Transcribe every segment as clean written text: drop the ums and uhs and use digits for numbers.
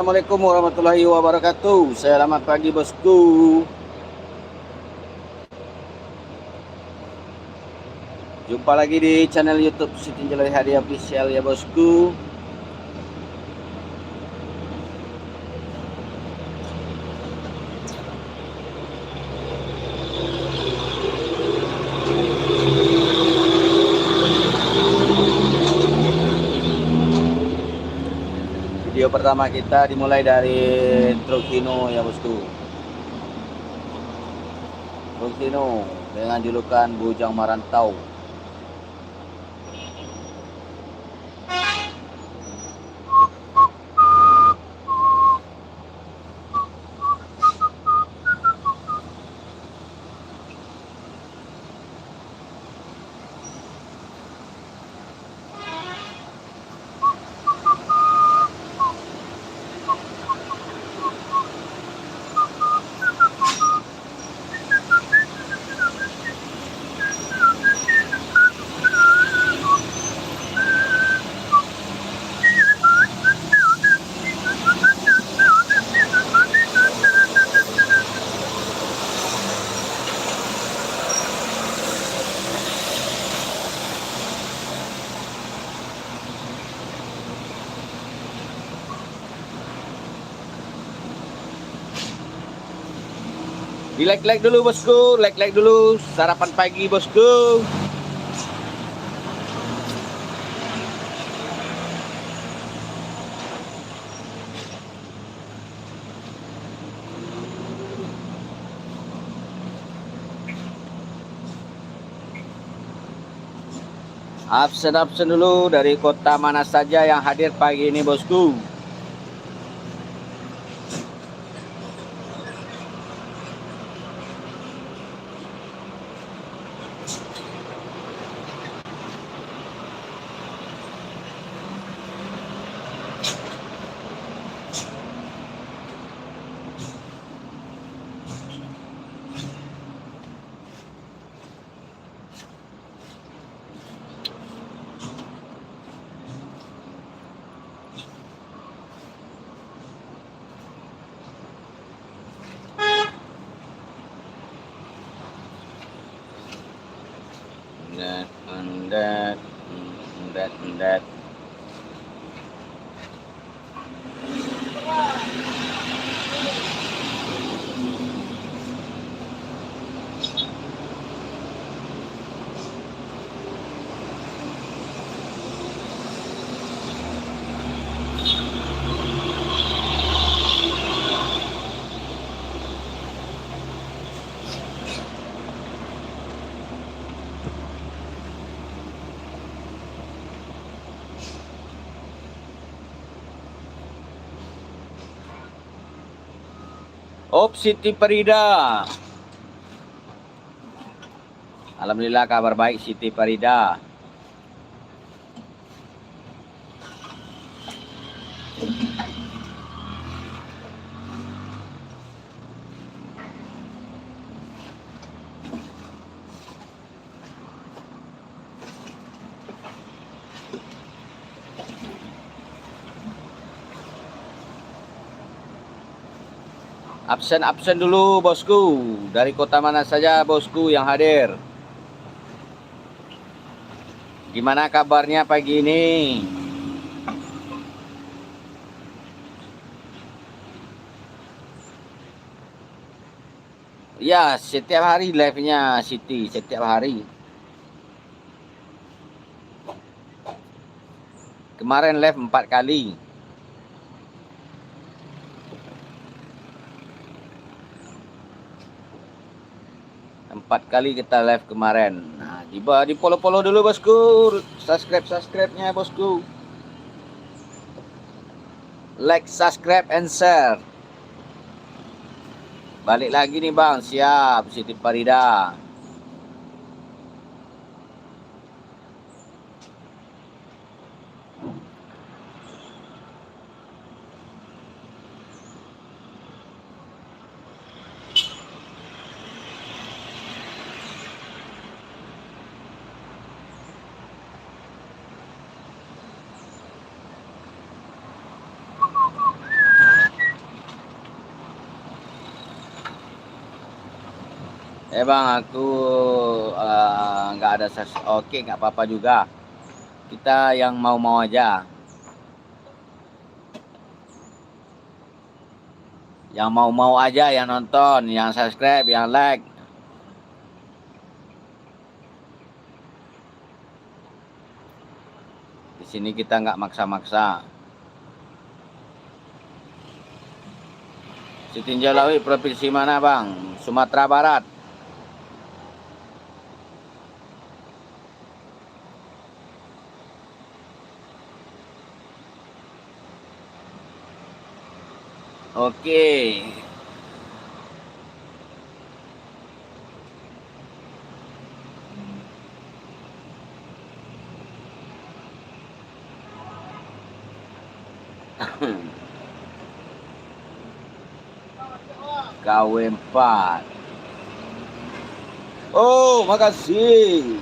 Assalamualaikum warahmatullahi wabarakatuh. Selamat pagi bosku. Jumpa lagi di channel YouTube Siti Jalai Hadiah Official ya bosku. Video pertama kita dimulai dari truk Hino ya bosku. Truk Hino dengan julukan Bujang Marantau. Di like dulu bosku, like dulu sarapan pagi bosku. Absen dulu dari kota mana saja yang hadir pagi ini bosku. That. Siti Farida. Alhamdulillah kabar baik Siti Farida. Absen dulu bosku. Dari kota mana saja bosku yang hadir? Gimana kabarnya pagi ini? Ya, setiap hari live-nya Siti, setiap hari. Kemarin live 4 kali. Empat kali kita live kemarin. Nah, di follow dulu bosku, subscribe-nya bosku. Like, subscribe, and share. Balik lagi nih bang, siap Siti Farida. Bang, aku nggak ada oke, nggak apa-apa juga. Kita yang mau-mau aja. Yang mau-mau aja yang nonton, yang subscribe, yang like. Di sini kita nggak maksa-maksa. Sitinjau Lawi provinsi mana, Bang? Sumatera Barat. Oke. KW4. Oh, makasih.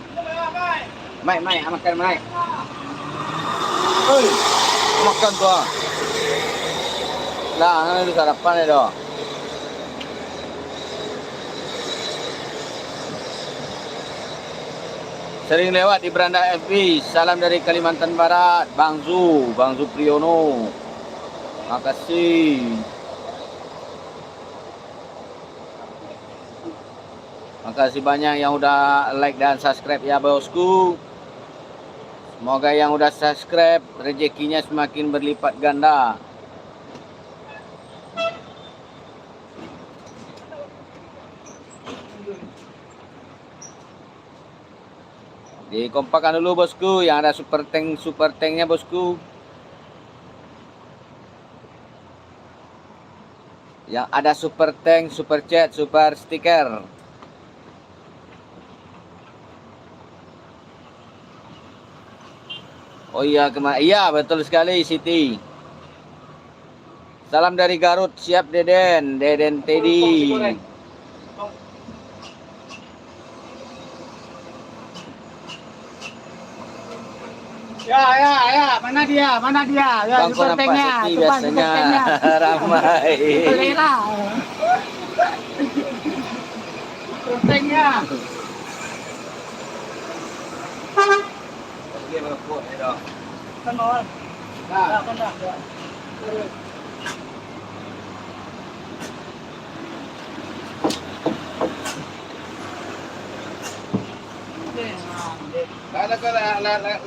Mai, makan mai. Oi, makan tuh. Lah, ini sarapan ya dong. Sering lewat di beranda FB. Salam dari Kalimantan Barat, Bang Zu Priyono. Makasih. Makasih banyak yang udah like dan subscribe ya bosku. Semoga yang udah subscribe rezekinya semakin berlipat ganda. Dikompakan dulu bosku, yang ada super tanknya bosku. Yang ada super tank, super chat, super stiker. Oh iya, iya betul sekali Siti. Salam dari Garut, siap Deden Teddy. Ya, mana dia? Ya, Bangku nampak sepi biasanya ramai. Selera. Supertanknya. Oke, merokok ya dong. Kan mau. Nah, Kan dah.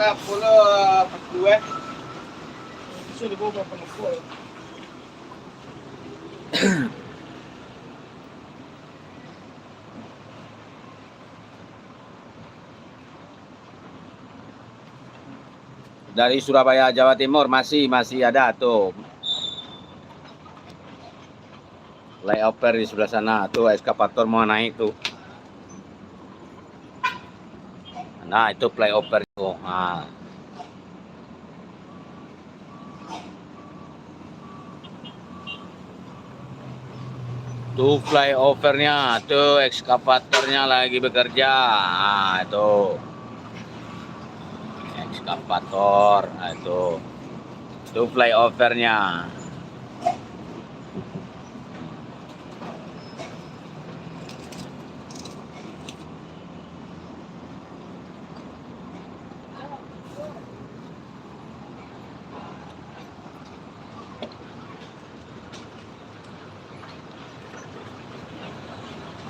la pulau dua. Sudah bawa pengukur. Dari Surabaya, Jawa Timur masih ada tuh. Flyover di sebelah sana tuh, eskavator mau naik tuh. Nah, itu flyover tuh. Nah. Tuh flyovernya, tuh ekskavatornya lagi bekerja. Nah, itu. Ekskavator, nah, itu. Tuh flyovernya.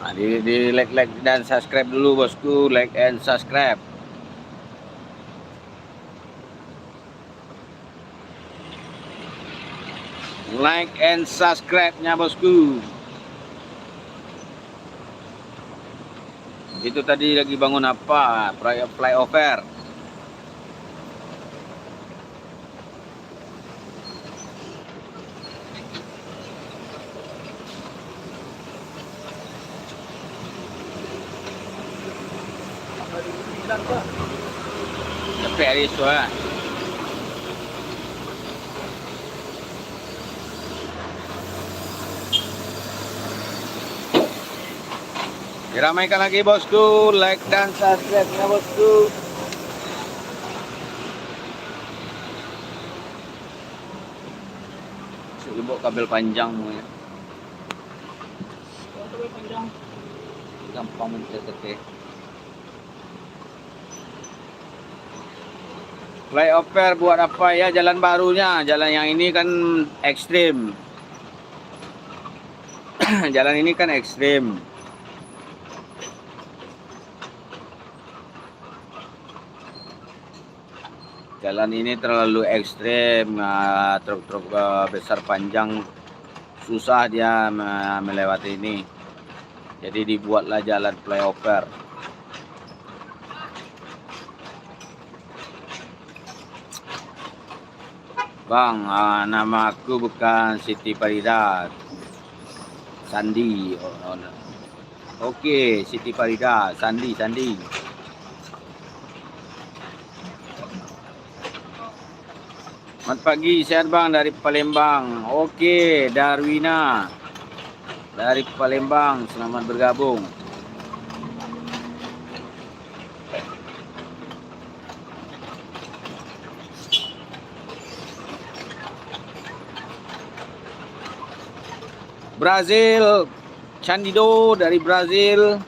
Nah, di like dan subscribe dulu bosku, like and subscribe. Like and subscribe-nya bosku. Itu tadi lagi bangun apa? Flyover. Capek hari itu ah. Diramaikan lagi bosku, like dan subscribe-nya bosku. Sudah bawa kabel panjang ya. Kabel panjang. gampang mencetek. Flyover buat apa ya, jalan barunya? Jalan yang ini kan ekstrim. Jalan ini kan ekstrim. Jalan ini terlalu ekstrim, truk-truk besar panjang susah dia melewati ini. Jadi dibuatlah jalan flyover. Bang, nama aku bukan Siti Farida, Sandi. Oke, Siti Farida, Sandi. Selamat pagi, sehat bang dari Palembang. Oke, Darwina dari Palembang, selamat bergabung. Brazil, Candido dari Brazil.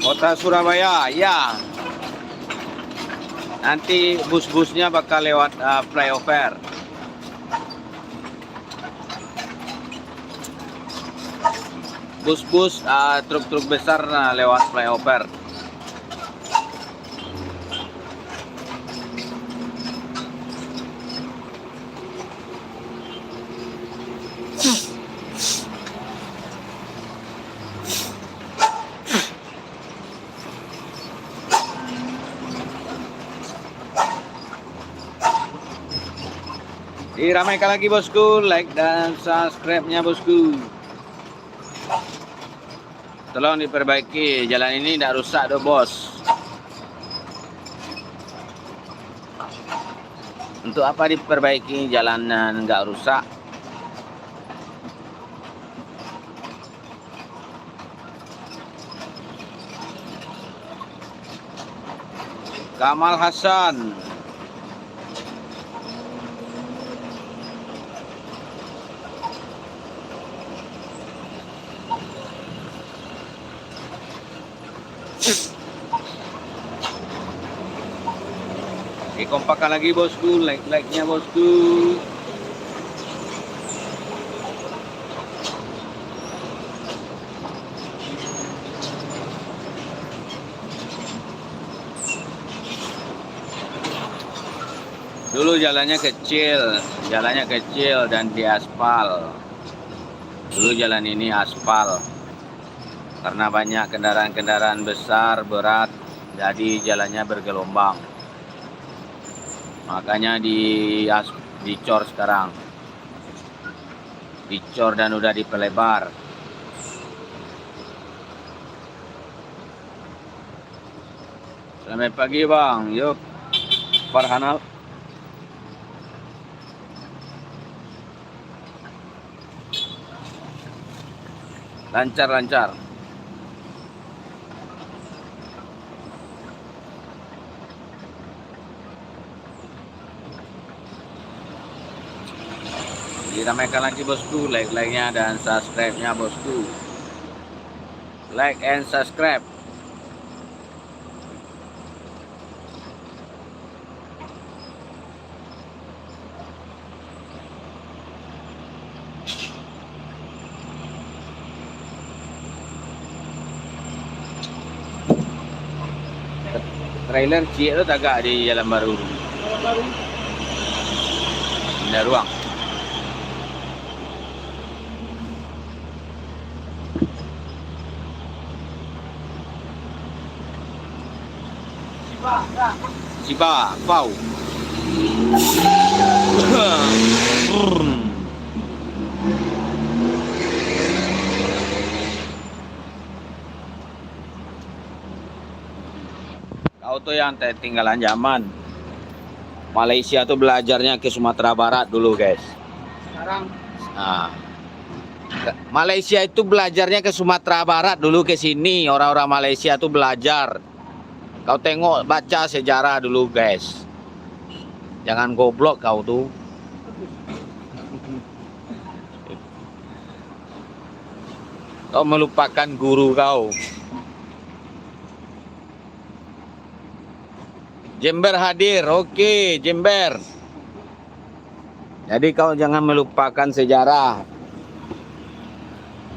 Kota Surabaya, ya. Nanti bus-busnya bakal lewat flyover. Bus-bus, truk-truk besar lewat flyover. Diramaikan lagi bosku, like dan subscribe-nya bosku. Tolong diperbaiki, jalan ini tidak rusak doh bos. Untuk apa diperbaiki, jalanan nggak rusak? Kamal Hasan. Kompakkan lagi bosku, like-nya bosku. Dulu jalannya kecil dan di aspal. Dulu jalan ini aspal. Karena banyak kendaraan-kendaraan besar, berat, jadi jalannya bergelombang. Makanya dicor sekarang. Dicor dan udah diperlebar. Selamat pagi bang, yuk Farhanal. Lancar-lancar. Diramaikan lagi bosku, like-nya dan subscribe-nya bosku. Like and subscribe. Trailer Cie itu agak di Jalan Baru. Kalau baru Ada ruang. Pak, dah. Sipa, Pau. Kau tuh yang ketinggalan zaman. Malaysia tuh belajarnya ke Sumatera Barat dulu, guys. Sekarang Nah, Malaysia itu belajarnya ke Sumatera Barat dulu ke sini. Orang-orang Malaysia tuh belajar. Kau tengok baca sejarah dulu, guys. Jangan goblok kau tuh. Kau melupakan guru kau. Jember hadir, oke Jember. Jadi kau jangan melupakan sejarah.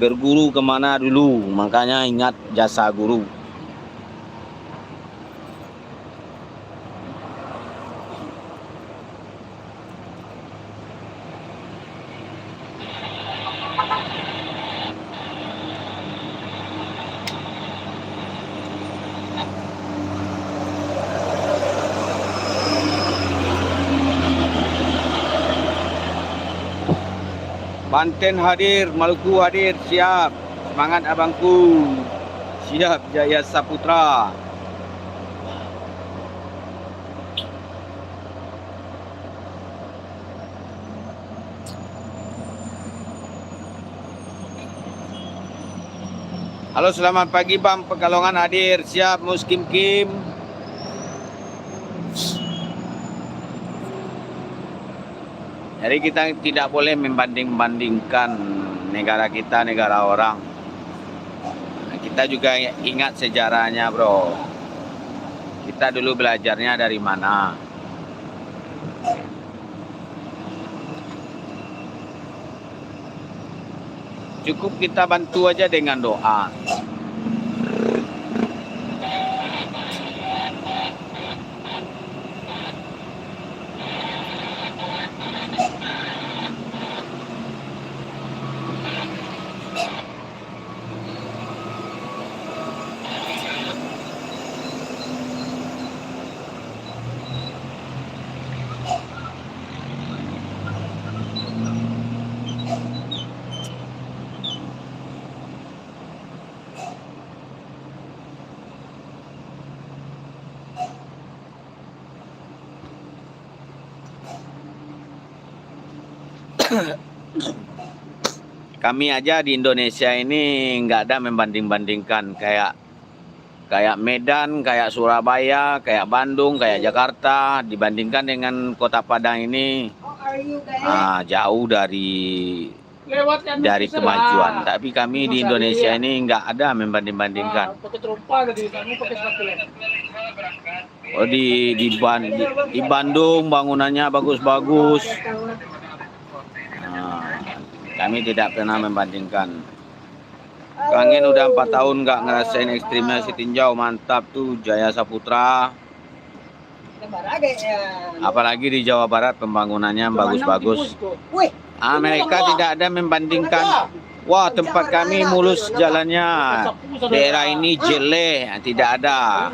Berguru kemana dulu, makanya ingat jasa guru. Banten hadir, Maluku hadir, siap. Semangat abangku. Siap Jaya Saputra. Halo, selamat pagi Bang Pekalongan hadir, siap Muskim Kim. Jadi kita tidak boleh membanding-bandingkan negara kita, negara orang. Kita juga ingat sejarahnya, bro. Kita dulu belajarnya dari mana. Cukup kita bantu aja dengan doa. Kami aja di Indonesia ini nggak ada membanding-bandingkan kayak Medan, kayak Surabaya, kayak Bandung, kayak Jakarta dibandingkan dengan Kota Padang ini jauh dari kemajuan. Tapi kami di Indonesia ini nggak ada membanding-bandingkan. pakai trompa tadi, kamu pakai sepatu. Oh di Bandung bangunannya bagus-bagus. Kami tidak pernah membandingkan. Kangen udah 4 tahun nggak ngerasain ekstrimnya si tinjau, mantap tuh Jaya Saputra. Apalagi di Jawa Barat pembangunannya bagus-bagus. Mereka tidak ada membandingkan. Wah, tempat kami mulus jalannya. Daerah ini jelek, tidak ada.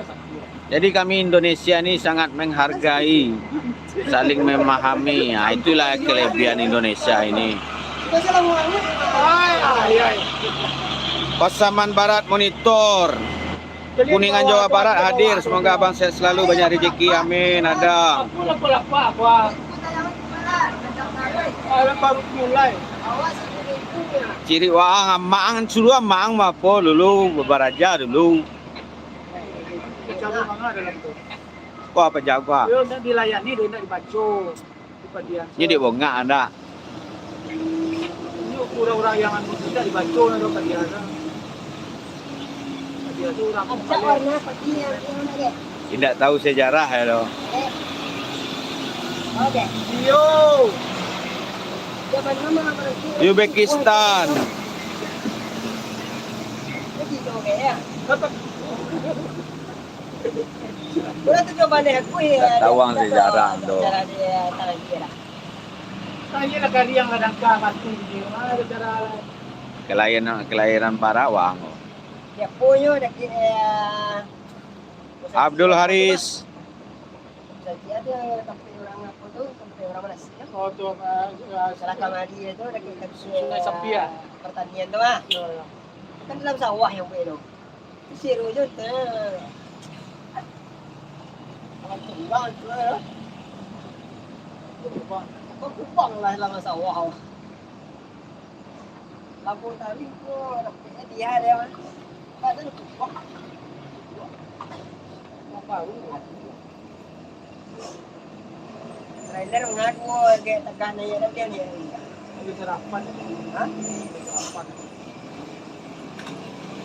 Jadi kami Indonesia ini sangat menghargai, saling memahami. Nah, itulah kelebihan Indonesia ini. Pasaman Barat monitor. Kuningan Jawa Barat hadir. Semoga abang sehat selalu, banyak rezeki, amin. Ada. Baru mulai. Ciri waang maang suluan maang mapo dulu bebaraja dulu. Kecabu mga dalam tu. Wah apa jaga. Yo nak dilayani, dia nak dibaca. Kemudian. Jadi bonga anda. Ini orang-orang yang anu tidak dibaca na do kadiana. Dia tu orang warna pagi yang mana dia? Tidak tahu sejarah ya lo. Oke. Yo. Zaman mana berarti? Uzbekistan. Lagi tu ke ya? Dapat Udah tu coba deh aku ya. Tawang sejarah tu. Cara dia tanah dia lah. tanya lah kali yang ada batu dia. Mana ada cara Kelahiran Parawang. Ya punya dah kira. Abdul Haris. Jadi ada sampai orang apa tu? Sampai orang mana sih? oh tu Salah kamari itu dah kira Sungai Sapia. pertanian tu ah. Kan dalam sawah yang boleh tu. Siru je tu. Kalau tunggang tu lah. Kau kupang lah dalam sawah. Lampu tali tu, dia dia. Kadang kupang. Apa? Trailer mengaku kayak tekan aja dia dia. Ada sarapan. Hah? Sarapan.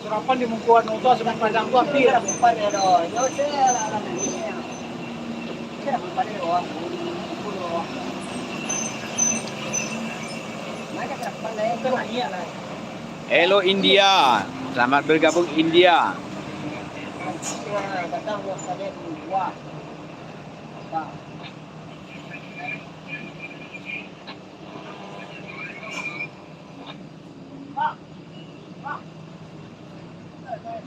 Sarapan di Mungkuan itu sebab padang tu api. Dia bukan ya doh. Yo saya lah ni. Saya bukan ya doh. Mana sarapan lain Itu nanya lah. Hello India. Selamat bergabung India. datang buat saya dua.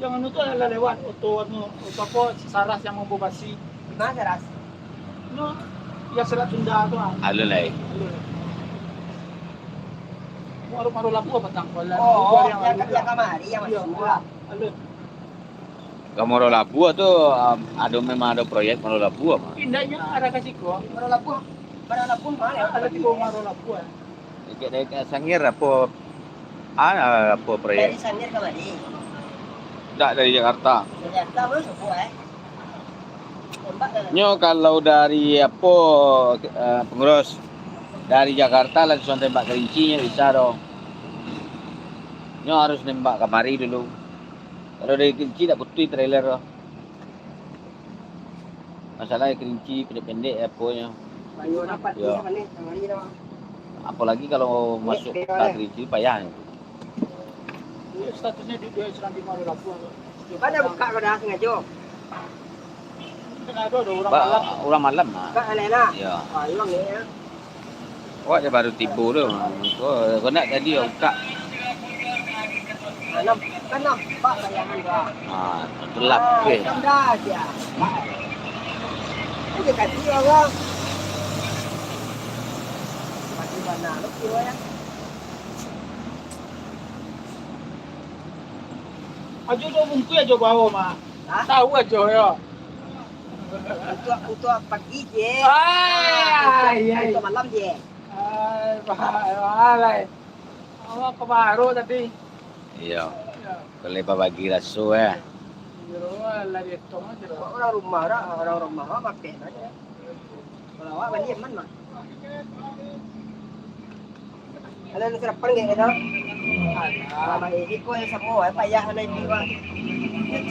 Yang anu tu adalah lewat auto anu apa saras yang membobasi. Di mana ras? No, yang Selat Sunda tu ah. Alun lai. Maru-maru lapu apa tangkulan. Oh, yang kamari yang masuk lah. Alun. Kamu Labu tu ada memang ada proyek Maro Labu apa? Indahnya ada kasih ko. Baru lapun mana? Ada tiga maru lapu ah. Dekat Sangir apa apa Dari proyek? Sangir kamari. Tak dari Jakarta. Ternyata baru sebuah Tembak dah. Nyo kalau dari apa pengurus dari Jakarta langsung tembak Kerinci bisa dong. Nyo harus nembak kamari dulu. Kalau dari Kerinci tak putih trailer loh. Masalahnya Kerinci pendek-pendek apanya. Bayu dapat di Ya. mana? Kamari dah. Apalagi kalau masuk ke Kerinci payah. Statusnya dia sedang di maru lapu. Mana buka kau dah sengaja? Kan ada orang malam. Orang malam lah. Buka Alena. Ya. Ah, hilang ni ya. Awak dia baru tiba tu. Kau nak tadi orang buka. Nampak bayangan dah. Gelap ke. Dah dia. Ini kaki orang. Mati mana lu kira ya? Ajo do mungkin ajo bawa mah. Hah? Tahu aja ya. Untuk pagi je. Iya. Untuk malam je. Ay, bahalay. Awak kebaru tadi. Iya. Kalau bagi rasu eh. Jero lah itu mah jero. Orang rumah orang makan aja. Kalau awak balik mana? Ada lu serapan ke itu? Sama ini kau yang semua payah nak jiwa.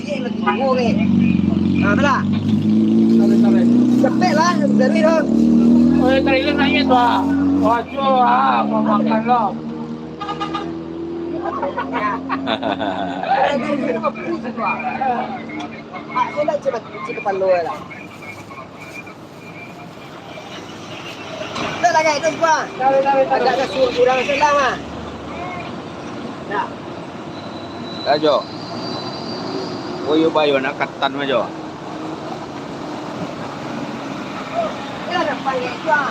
Dia lagi tunggu ke. Belah. Sabe. Cepet lah dari tu. Oh, trailer nanya tu ah. Ajo mau makan lo. Saya nak cepat depan lu lah. Dah lagi itu gua. Ada kurang sedang ah. Dah. Ajo. Woyo bayo nak katan majo. Ya ada panggil gua.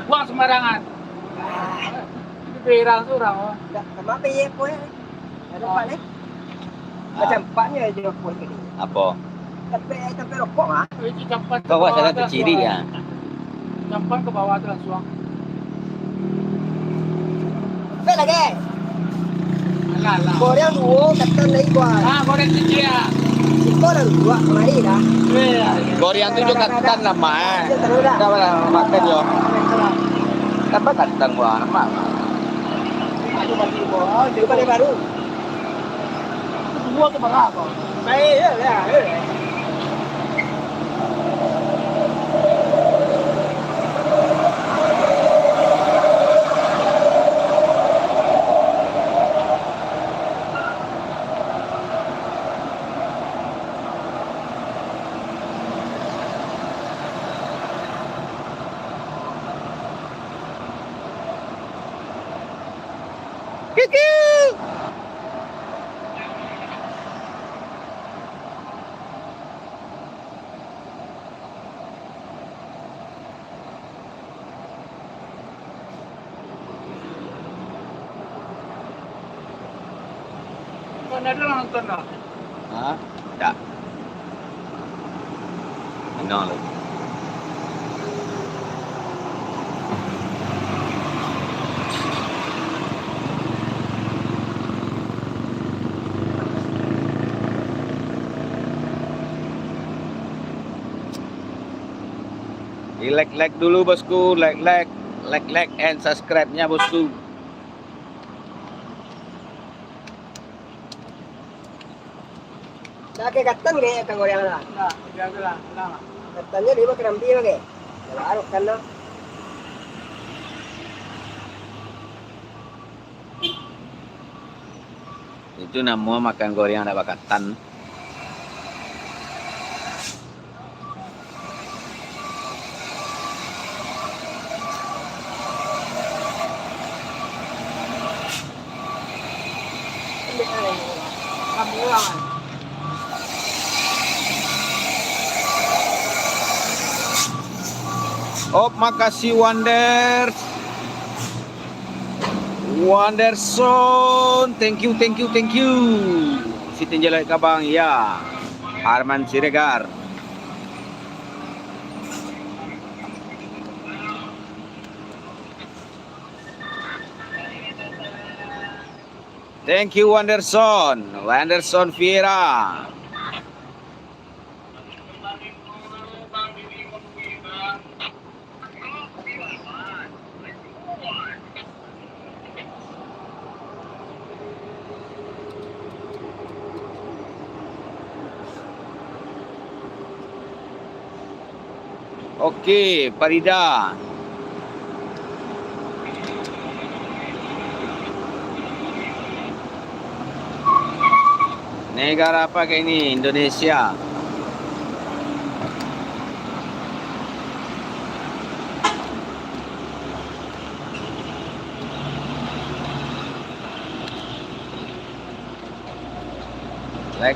Buang sembarangan. Di perang tu orang. Dah, kenapa ye kau? Ada apa ni? Macam empatnya aja pun tadi. Apa? Tapi rokok ah. Itu campan ke Kau buat bawah salah tu tu ciri langsung. ya. Campan ke bawah tu langsung. Baik lagi. Alah lah. Korea dua katan lagi kuat. Ah, goreng tu dia. Iko dah dua kemari dah. Goreng tu juga katan lama eh. Dia terus dah. Kau makan yo. Apa katan gua nama? Itu bagi gua. Oh, dia balik baru. Dua tu berapa? Baik ya lah. Kikiu. Kau ada nonton dah. Hah? Tak. Ano lagi? Di like dulu bosku, like and subscribe-nya bosku. Dah ke katan ke kang Korea lah. Nah, jaga lah. Lama. Katannya dia mah kerambi lagi. Baru kan lah. Itu nama makan goreng ada bakatan. Alhamdulillah. Oh, makasih Wonders. Wonderson, thank you. Siti Jalai Kabang, ya. Arman Siregar. Thank you Wanderson Vieira. Oke, Farida. Negara apa kayak ini? Indonesia.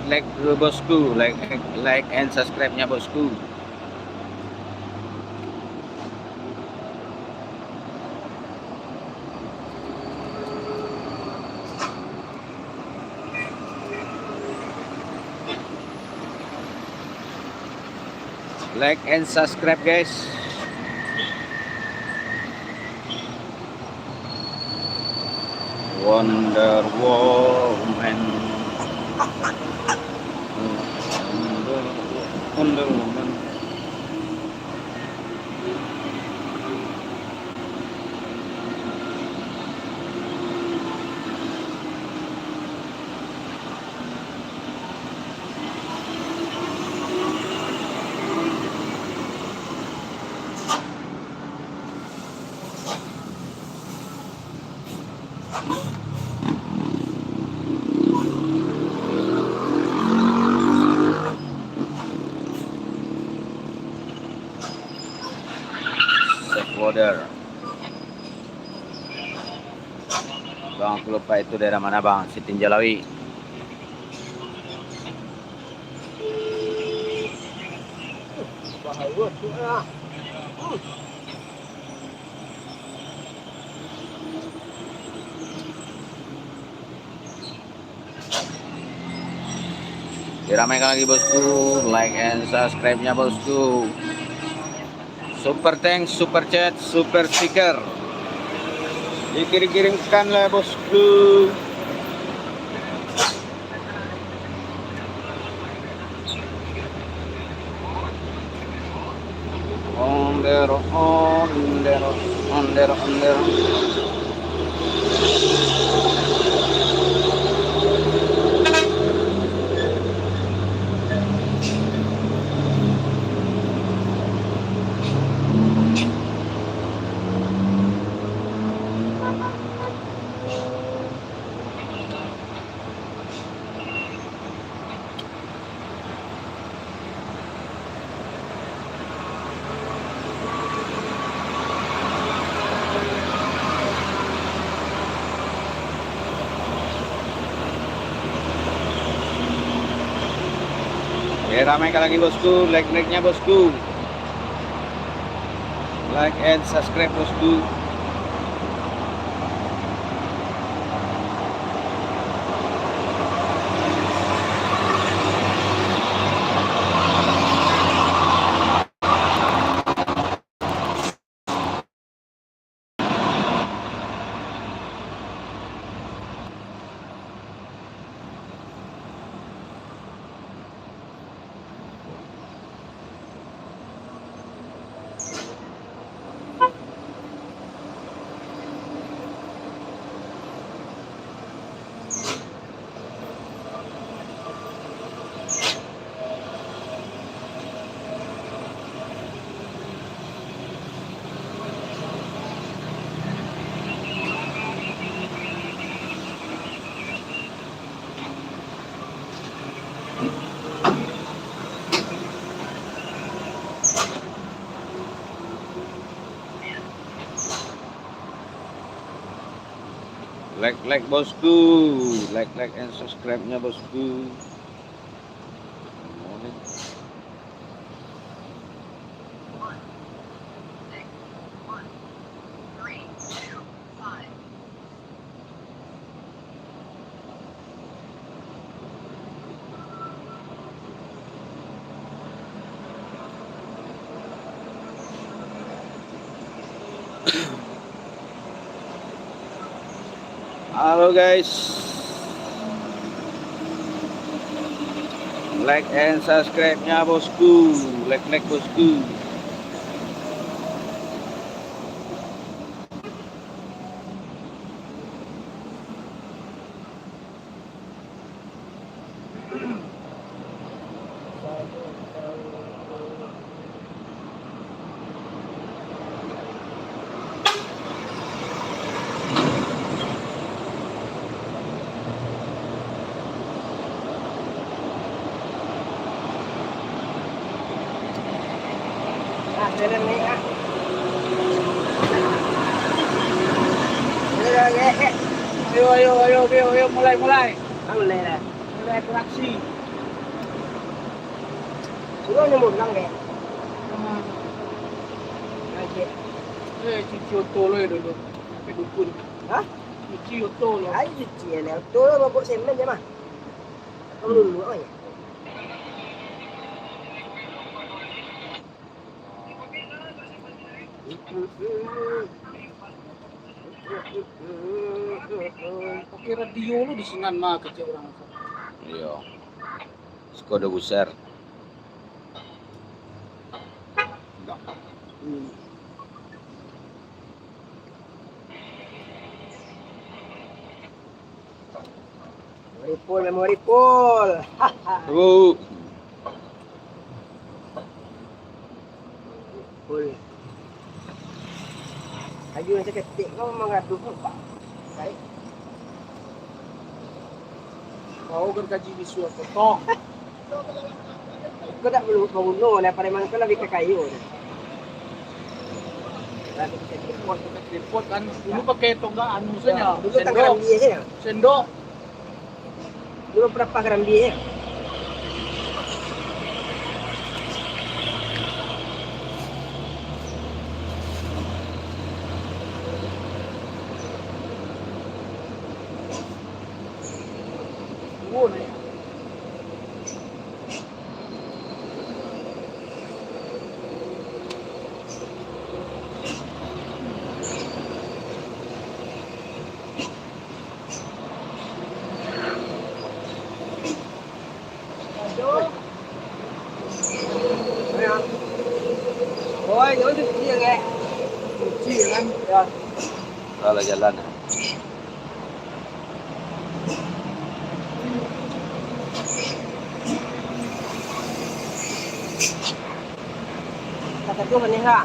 Like dulu bosku, like and subscribe-nya bosku. Like and subscribe guys. Wonder Woman. Wonder Woman. Water. Bang, aku lupa itu daerah mana bang? Sitinjalawi. Bahaya tu lah. Diramaikan lagi bosku, like and subscribe-nya bosku. Super thanks, super chat, super sticker. Dikirim-kirimkan lah bosku. Ondero. Oke, ramaikan lagi bosku, like-nya bosku. Like and subscribe bosku. Like bosku, like and subscribe-nya bosku. Halo guys, like and subscribe-nya bosku, like bosku. Jalan ni ah. Ayo, mulai. Mulai dah. Mulai beraksi. Suruh nyemur lang deh. Lagi. Cuci oto lo dulu. Sampai dukun. Hah? Cuci oto lo. Ay, cuci lah. Tu lah babuk semen je mah. Kamu dulu apa ya? Pakai radio lo di Sinan mah kecil orang. Iya. Skoda besar. Memori pool. Tuh. Pool. Lagi macam ketik kau memang ratu pun. Baik. Kau gergaji visual potong. Kau tak perlu bunuh lah. Pada mana kau lebih ke kayu. Lagi kita Repot kan dulu pakai tonggak anu saja. dulu tak kerambi saja. Sendok. Dulu berapa kerambi ya? itu dia nggak. Kunci kan. Ya. Salah jalan. Kata tuh kan ya.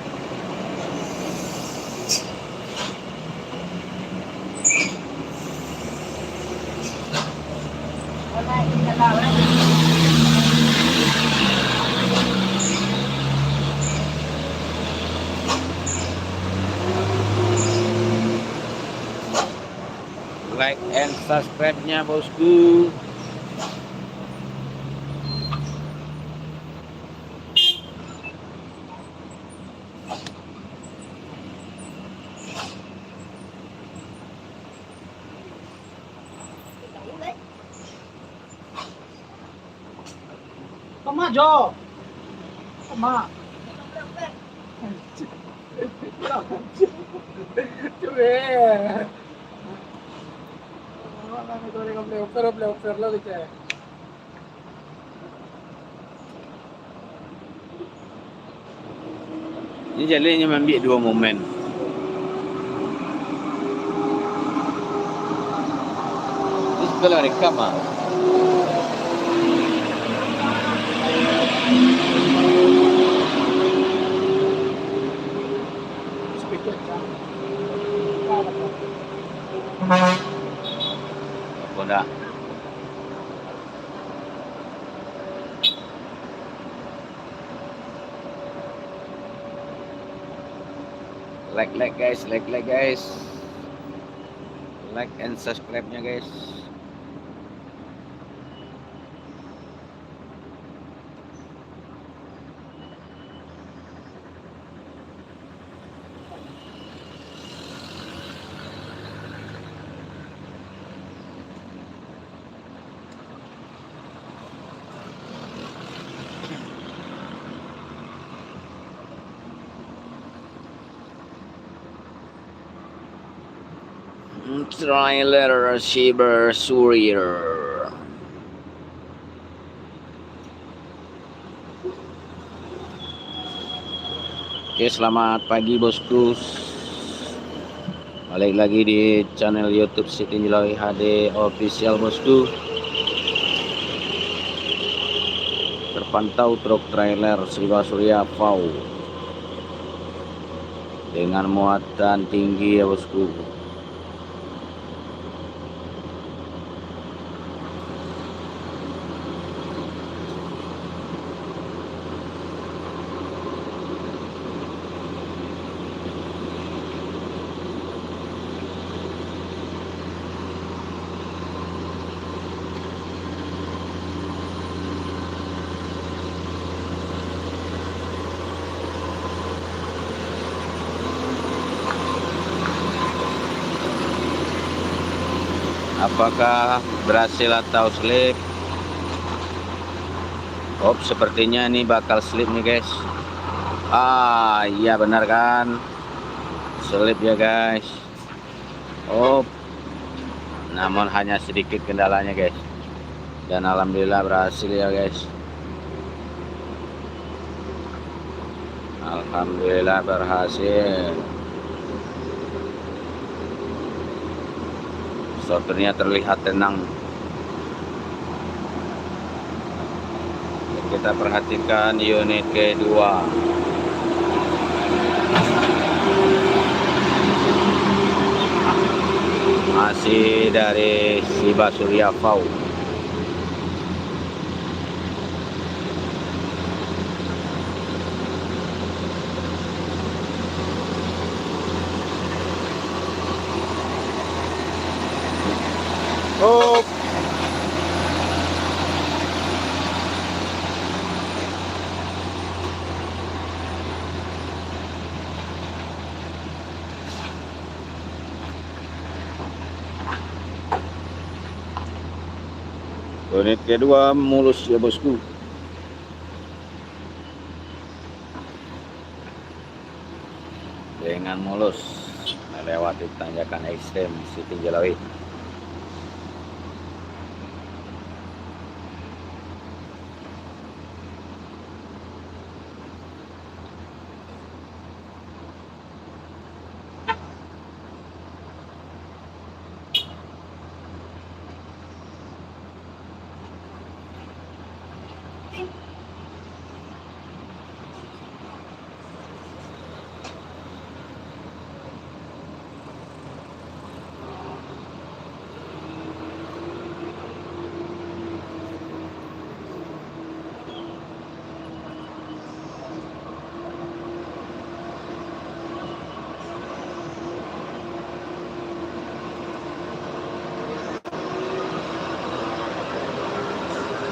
Like and subscribe-nya bosku. Tama, Jo. Tama. Coba. Wala na ko rin pero lo dito. Ini jalannya ambil 2 momen. Ini sebelah rekam ah. Speaker ka. Apa dah? Like guys, like guys. Like and subscribe-nya guys. Trailer Cyber Surya. Oke, selamat pagi bosku. Balik lagi di channel YouTube Siti Njelawi HD Official bosku. Terpantau truk trailer Cyber Surya VAU dengan muatan tinggi ya bosku. Apakah berhasil atau slip? Oh, sepertinya ini bakal slip nih guys. Ah, iya benar kan? Slip ya guys. Oh, namun hanya sedikit kendalanya guys. Dan alhamdulillah berhasil ya guys. Alhamdulillah berhasil. Sopirnya terlihat tenang. Kita perhatikan unit kedua. Masih dari Cyber Surya VAU. Oh. Unit kedua mulus ya bosku. Dengan mulus melewati tanjakan ekstrem Siti Njelawi.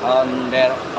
on their